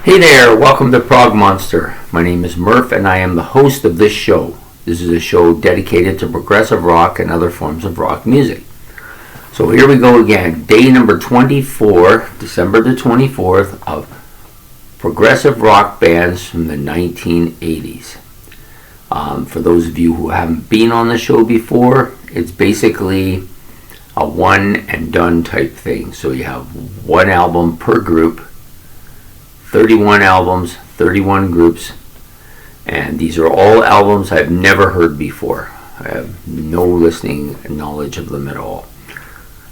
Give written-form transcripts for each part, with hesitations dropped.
Hey there, welcome to Prog Monster. My name is Murph and I am the host of this show. This is a show dedicated to progressive rock and other forms of rock music. So here we go again, day number 24, December the 24th, of progressive rock bands from the 1980s. For those of you who haven't been on the show before, it's basically a one and done type thing. So you have one album per group, 31 albums, 31 groups, and these are all albums I've never heard before. I have no listening knowledge of them at all.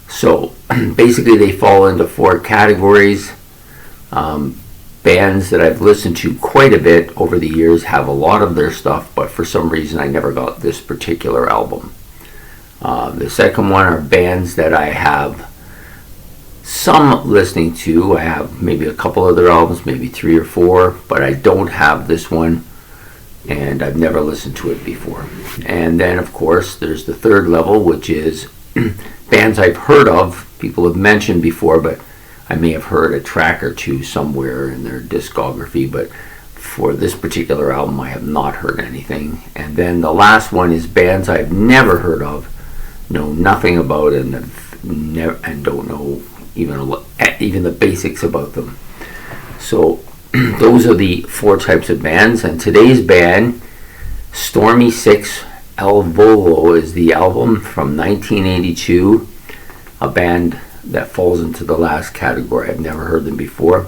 So basically they fall into four categories. Bands that I've listened to quite a bit over the years have a lot of their stuff, but for some reason I never got this particular album. The second one are bands that I have some listening to. I have maybe a couple other albums, maybe 3 or 4, but I don't have this one, and I've never listened to it before. And then, of course, there's the third level, which is bands I've heard of, people have mentioned before, but I may have heard a track or two somewhere in their discography, but for this particular album, I have not heard anything. And then the last one is bands I've never heard of, know nothing about, and don't know even the basics about them. So those are the four types of bands, and today's band, Stormy 6 Volo, is the album from 1982, a band that falls into the last category. I've never heard them before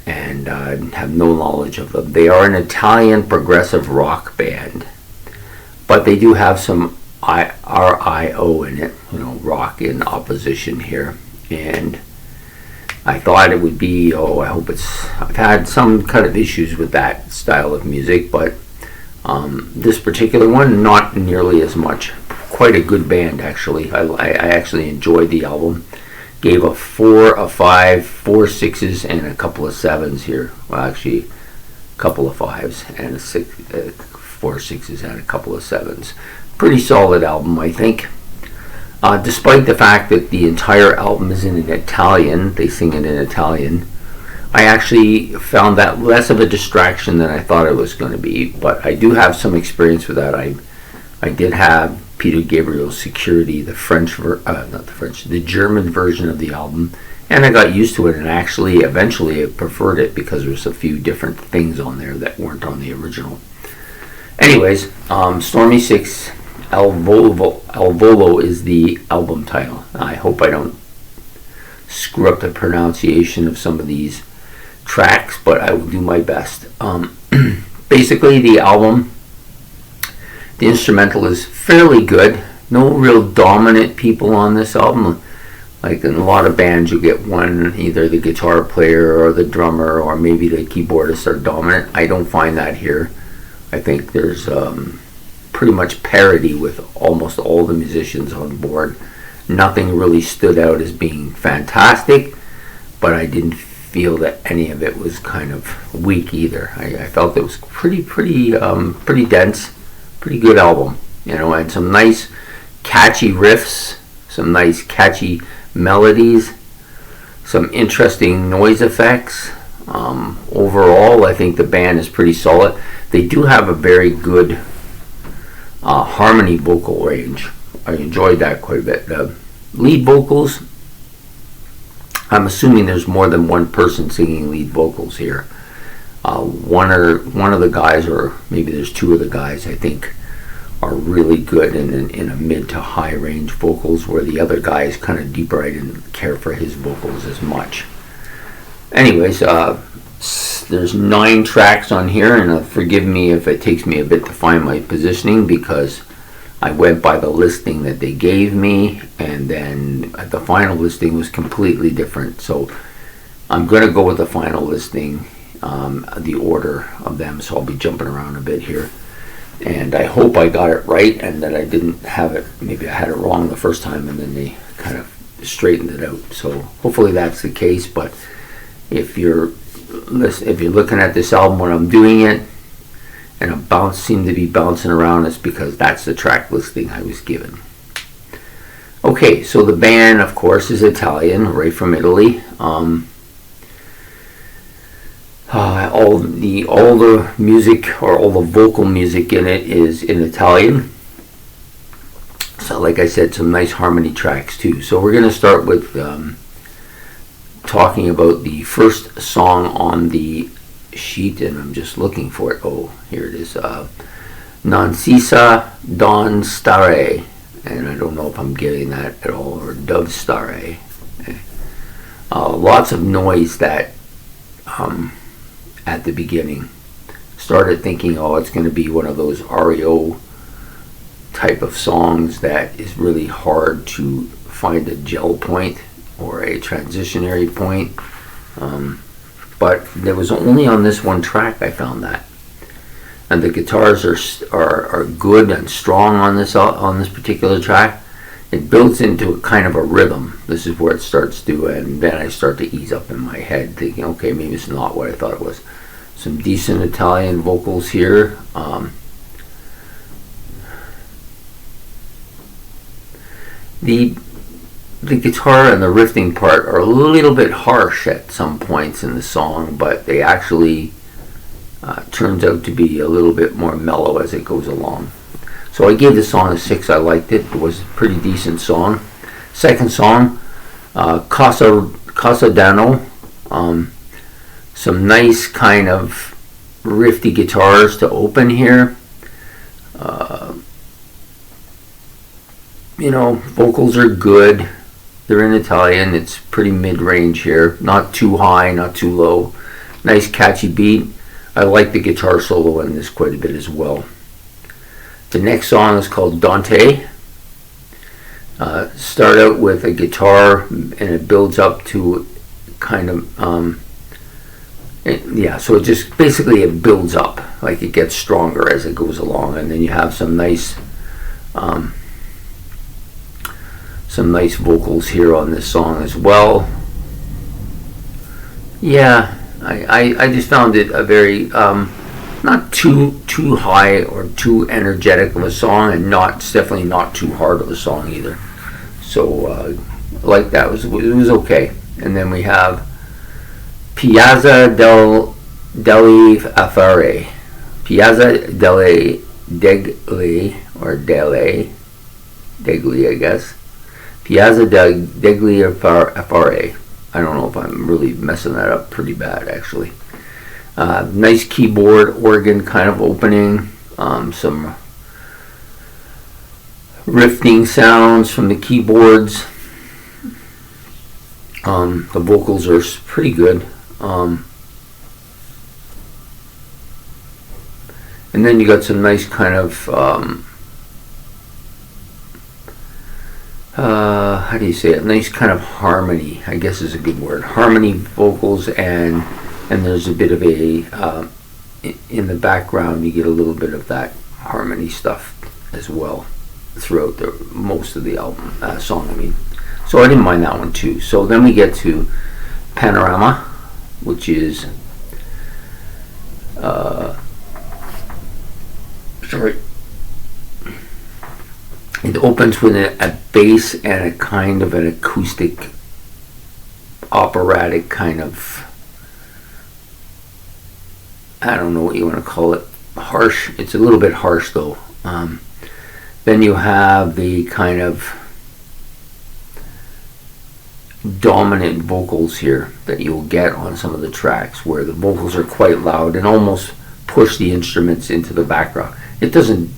and have no knowledge of them. They are an Italian progressive rock band, but they do have some RIO in it, rock in opposition here. And I thought it would be, I've had some kind of issues with that style of music, but this particular one, not nearly as much. Quite a good band, actually. I actually enjoyed the album. Gave a 4, a 5, 4 6s, and a couple of 7s here. Well, actually, a couple of 5s, and 4 6s, and a couple of 7s. Pretty solid album, I think. Despite the fact that the entire album is in Italian, they sing it in Italian, I actually found that less of a distraction than I thought it was going to be, but I do have some experience with that. I did have Peter Gabriel's Security, the German version of the album, and I got used to it, and actually eventually I preferred it because there's a few different things on there that weren't on the original. Anyways, Stormy 6 Volo is the album title. I hope I don't screw up the pronunciation of some of these tracks, but I will do my best. Basically, the album, the instrumental is fairly good. No real dominant people on this album. Like in a lot of bands, you get one, either the guitar player or the drummer or maybe the keyboardist are dominant. I don't find that here. I think there's pretty much parity with almost all the musicians on board. Nothing really stood out as being fantastic, but I didn't feel that any of it was kind of weak either. I felt it was pretty dense, pretty good album, and some nice catchy riffs, some nice catchy melodies, some interesting noise effects. Overall, I think the band is pretty solid. They do have a very good harmony vocal range. I enjoyed that quite a bit. The lead vocals, I'm assuming there's more than one person singing lead vocals here. One of the guys, or maybe there's 2 of the guys, I think, are really good in a mid to high range vocals, where the other guy is kind of deeper. I didn't care for his vocals as much. Anyways, there's 9 tracks on here, and forgive me if it takes me a bit to find my positioning, because I went by the listing that they gave me, and then the final listing was completely different. So I'm going to go with the final listing, the order of them, so I'll be jumping around a bit here. And I hope I got it right and that I didn't have it, maybe I had it wrong the first time and then they kind of straightened it out. So hopefully that's the case, but if you're looking at this album when I'm doing it, and seem to be bouncing around, it's because that's the track listing I was given. Okay, so the band, of course, is Italian, right from Italy. all the music, or all the vocal music in it, is in Italian. So like I said, some nice harmony tracks too. So we're going to start with talking about the first song on the sheet, and I'm just looking for it. Oh, here it is. Non si sa don stare, and I don't know if I'm getting that at all, or dove stare. Lots of noise that at the beginning. Started thinking, oh, it's going to be one of those REO type of songs that is really hard to find a gel point or a transitionary point. But there was only on this one track I found that. And the guitars are good and strong on this particular track. It builds into a kind of a rhythm. This is where it starts to, and then I start to ease up in my head, thinking, okay, maybe it's not what I thought it was. Some decent Italian vocals here. The guitar and the riffing part are a little bit harsh at some points in the song, but they actually turns out to be a little bit more mellow as it goes along. So I gave the song a 6. I liked it. It was a pretty decent song. Second song, Casa Dano. Some nice kind of riffy guitars to open here. Vocals are good. They're in Italian. It's pretty mid-range here. Not too high, not too low. Nice catchy beat. I like the guitar solo in this quite a bit as well. The next song is called Dante. Start out with a guitar, and it builds up to kind of so it just basically it builds up, like it gets stronger as it goes along, and then you have some nice vocals here on this song as well. Yeah, I just found it a very not too high or too energetic of a song, and definitely not too hard of a song either. So like that, it was okay. And then we have Piazza degli Affari. Piazza degli I guess. Piazza degli Affari. I don't know if I'm really messing that up pretty bad, actually. Nice keyboard organ kind of opening. Some riffing sounds from the keyboards. The vocals are pretty good. And then you got some nice kind of how do you say it? Nice kind of harmony, I guess is a good word. Harmony vocals, and there's a bit of a in the background you get a little bit of that harmony stuff as well throughout most of the album song. I mean, so I didn't mind that one too. So then we get to Panorama, which is it opens with a bass and a kind of an acoustic, operatic kind of, I don't know what you want to call it, harsh. It's a little bit harsh though. Then you have the kind of dominant vocals here that you'll get on some of the tracks, where the vocals are quite loud and almost push the instruments into the background. It doesn't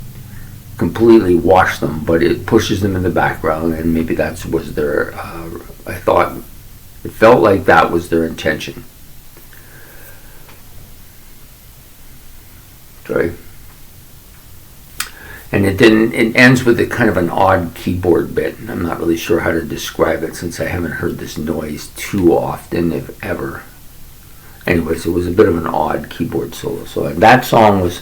completely wash them, but it pushes them in the background, and maybe that was their I thought it felt like that was their intention. Sorry. And it ends with a kind of an odd keyboard bit. I'm not really sure how to describe it, since I haven't heard this noise too often, if ever. Anyways, it was a bit of an odd keyboard solo. So that song was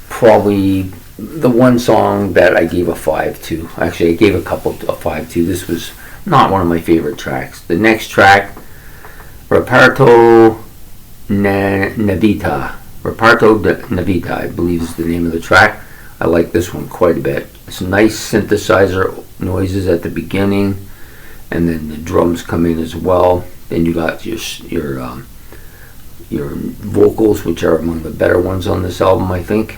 probably the one song that I gave a 5 to. Actually, I gave a couple a 5 to. This was not one of my favorite tracks. The next track, Reparto Navita. Reparto Navita, I believe, is the name of the track. I like this one quite a bit. Some nice synthesizer noises at the beginning, and then the drums come in as well. Then you got your your vocals, which are among the better ones on this album, I think.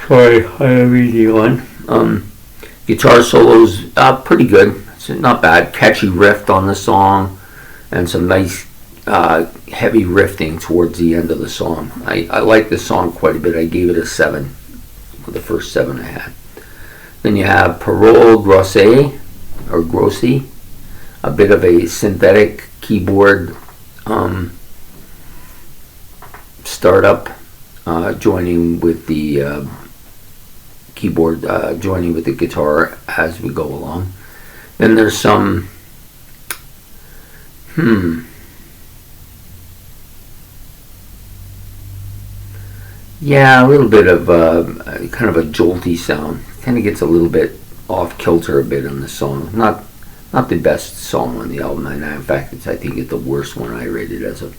Sorry, I'm reading on. Guitar solos, pretty good. It's not bad. Catchy riff on the song, and some nice heavy riffing towards the end of the song. I like this song quite a bit. I gave it a 7, the first 7 I had. Then you have Parole Grosse, or Grossi, a bit of a synthetic keyboard startup, joining with the keyboard, joining with the guitar as we go along. Then there's some yeah, a little bit of kind of a jolty sound. Kind of gets a little bit off kilter a bit on the song. Not the best song on the album, and in fact, I think it's the worst one I rated as a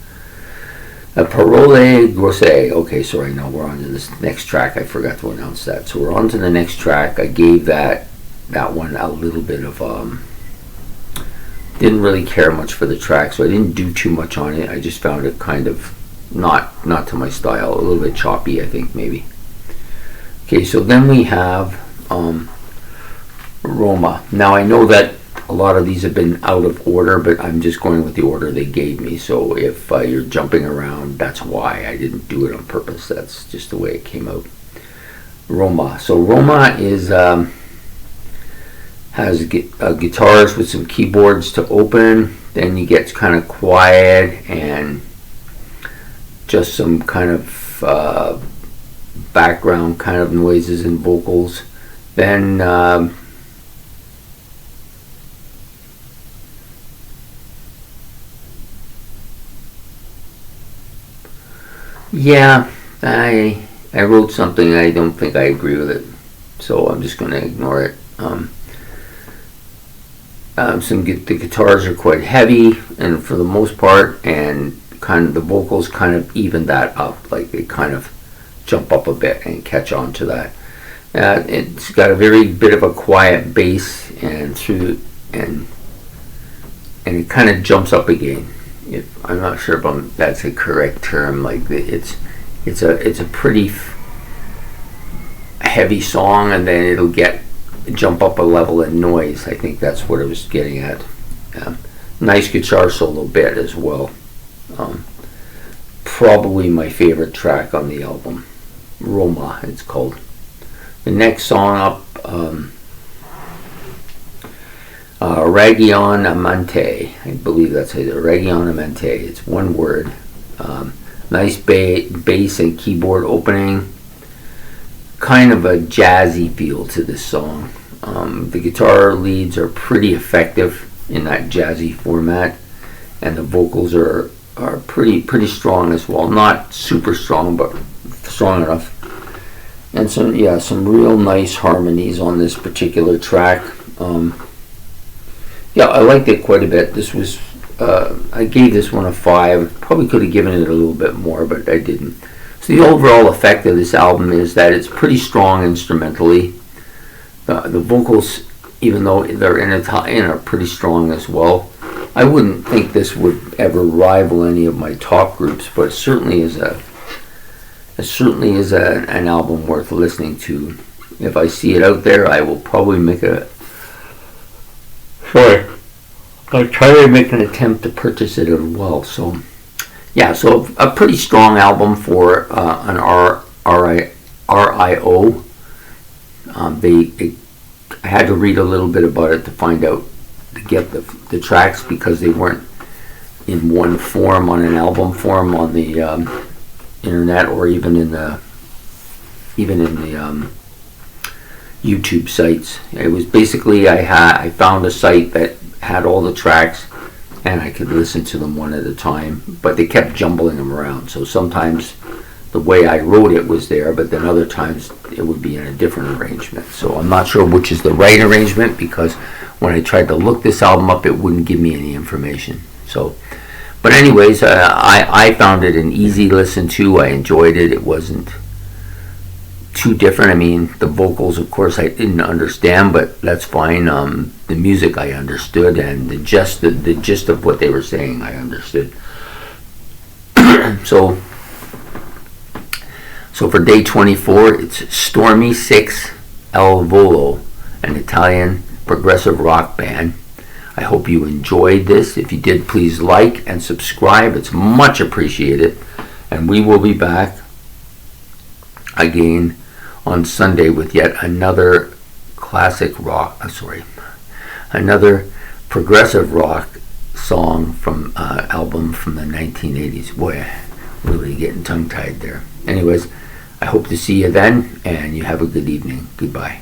Parole Grosse. Okay, sorry, now we're on to this next track. I forgot to announce that. So we're on to the next track. I gave that one a little bit of didn't really care much for the track, so I didn't do too much on it. I just found it kind of not to my style, a little bit choppy, I think, maybe. Okay, so then we have Roma. Now I know that a lot of these have been out of order, but I'm just going with the order they gave me. So if you're jumping around, that's why. I didn't do it on purpose. That's just the way it came out. Roma. So Roma is has guitars with some keyboards to open. Then you get kind of quiet and just some kind of background kind of noises and vocals. Then yeah, I wrote something. I don't think I agree with it, so I'm just going to ignore it. The guitars are quite heavy, and for the most part, and kind of the vocals kind of even that up, like they kind of jump up a bit and catch on to that. It's got a very bit of a quiet bass, and it kind of jumps up again. I'm not sure if that's a correct term. Like it's a pretty heavy song, and then it'll jump up a level in noise. I think that's what it was getting at. Nice guitar solo bit as well. Probably my favorite track on the album. Roma, it's called. The next song up, Region Amante. I believe that's it. Region Amante. It's one word. Nice bass and keyboard opening. Kind of a jazzy feel to this song. The guitar leads are pretty effective in that jazzy format, and the vocals are pretty strong as well. Not super strong, but strong enough. And some real nice harmonies on this particular track. I liked it quite a bit. This was I gave this one a 5. Probably could have given it a little bit more, but I didn't. So the overall effect of this album is that it's pretty strong instrumentally. The vocals, even though they're in are pretty strong as well. I wouldn't think this would ever rival any of my top groups, but it certainly is an album worth listening to. If I see it out there, I will probably I'll try to make an attempt to purchase it as well. So a pretty strong album for an RIO. I had to read a little bit about it to find out, to get the tracks, because they weren't in one form, on an album form on the internet, or even in the YouTube sites. It was basically I found a site that had all the tracks, and I could listen to them one at a time, but they kept jumbling them around. So sometimes the way I wrote it was there, but then other times it would be in a different arrangement. So I'm not sure which is the right arrangement, because when I tried to look this album up, it wouldn't give me any information. So, but anyways, I found it an easy listen to. I enjoyed it. It wasn't too different. I mean, the vocals, of course, I didn't understand, but that's fine. The music I understood, and the gist of what they were saying I understood. So for day 24, it's Stormy 6 Volo, an Italian progressive rock band. I hope you enjoyed this. If you did, please like and subscribe. It's much appreciated. And we will be back again on Sunday with yet another another progressive rock song from album from the 1980s. Boy, really getting tongue-tied there. Anyways, I hope to see you then, and you have a good evening. Goodbye.